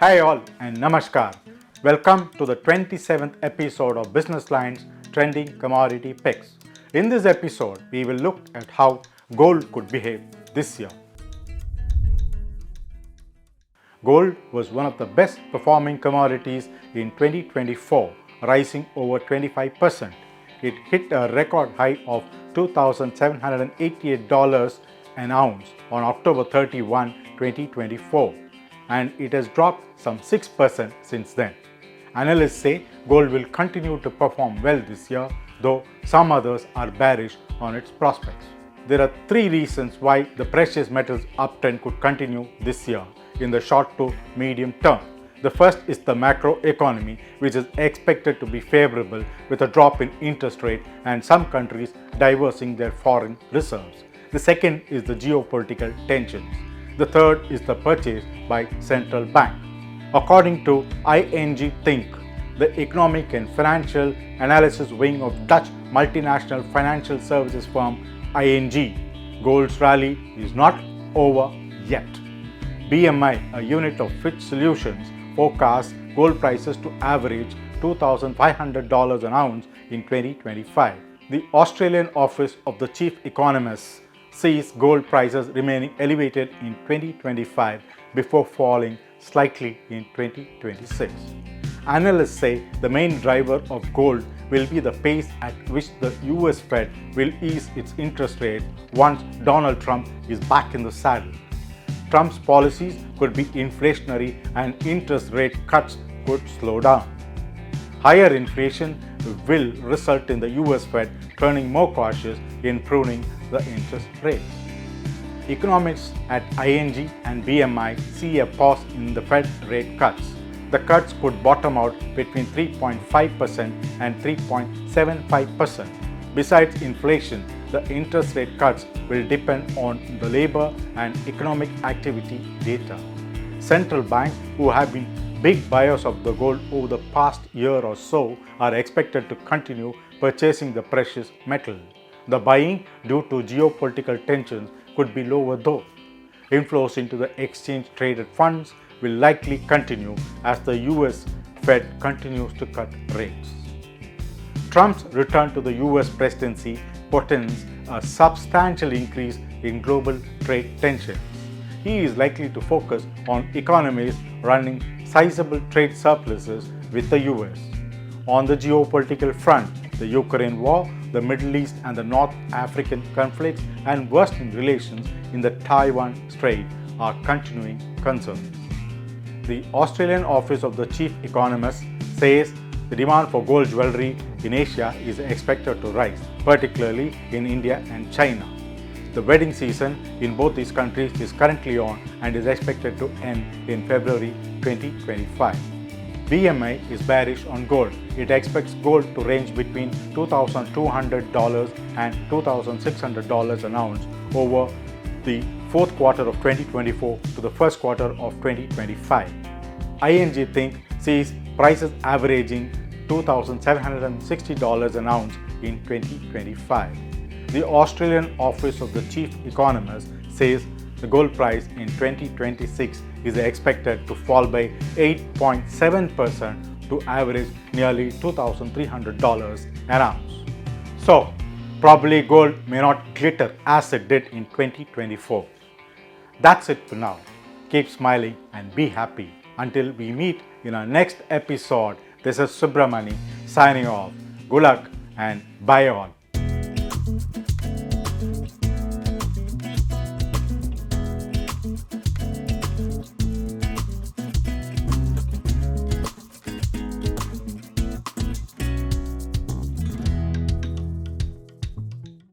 Hi all and namaskar. Welcome to the 27th episode of Business Line's Trending Commodity Picks. In this episode, we will look at how gold could behave this year. Gold was one of the best performing commodities in 2024, rising over 25%. It hit a record high of $2,788 an ounce on October 31, 2024, and it has dropped some 6% since then. Analysts say gold will continue to perform well this year, though some others are bearish on its prospects. There are three reasons why the precious metals uptrend could continue this year in the short to medium term. The first is the macro economy, which is expected to be favorable with a drop in interest rate and some countries diversing their foreign reserves. The second is the geopolitical tensions. The third is the purchase by central bank. According to ING Think, the economic and financial analysis wing of Dutch multinational financial services firm ING, gold's rally is not over yet. BMI, a unit of Fitch Solutions, forecasts gold prices to average $2,500 an ounce in 2025. The Australian Office of the Chief Economist sees gold prices remaining elevated in 2025 before falling slightly in 2026. Analysts say the main driver of gold will be the pace at which the US Fed will ease its interest rate once Donald Trump is back in the saddle. Trump's policies could be inflationary and interest rate cuts could slow down. Higher inflation will result in the US Fed turning more cautious in pruning the interest rates. Economists at ING and BMI see a pause in the Fed rate cuts. The cuts could bottom out between 3.5% and 3.75%. Besides inflation, the interest rate cuts will depend on the labor and economic activity data. Central banks, who have been big buyers of the gold over the past year or so, are expected to continue purchasing the precious metal. The buying due to geopolitical tensions could be lower though. Inflows into the exchange-traded funds will likely continue as the US Fed continues to cut rates. Trump's return to the US presidency portends a substantial increase in global trade tensions. He is likely to focus on economies running sizable trade surpluses with the US. On the geopolitical front, the Ukraine war, the Middle East and the North African conflicts, and worsening relations in the Taiwan Strait are continuing concerns. The Australian Office of the Chief Economist says the demand for gold jewelry in Asia is expected to rise, particularly in India and China. The wedding season in both these countries is currently on and is expected to end in February 2025. BMI is bearish on gold. It expects gold to range between $2,200 and $2,600 an ounce over the fourth quarter of 2024 to the first quarter of 2025. ING Think sees prices averaging $2,760 an ounce in 2025. The Australian Office of the Chief Economist says the gold price in 2026 is expected to fall by 8.7% to average nearly $2,300 an ounce. So, probably gold may not glitter as it did in 2024. That's it for now. Keep smiling and be happy. Until we meet in our next episode, this is Subramani signing off. Good luck and bye all.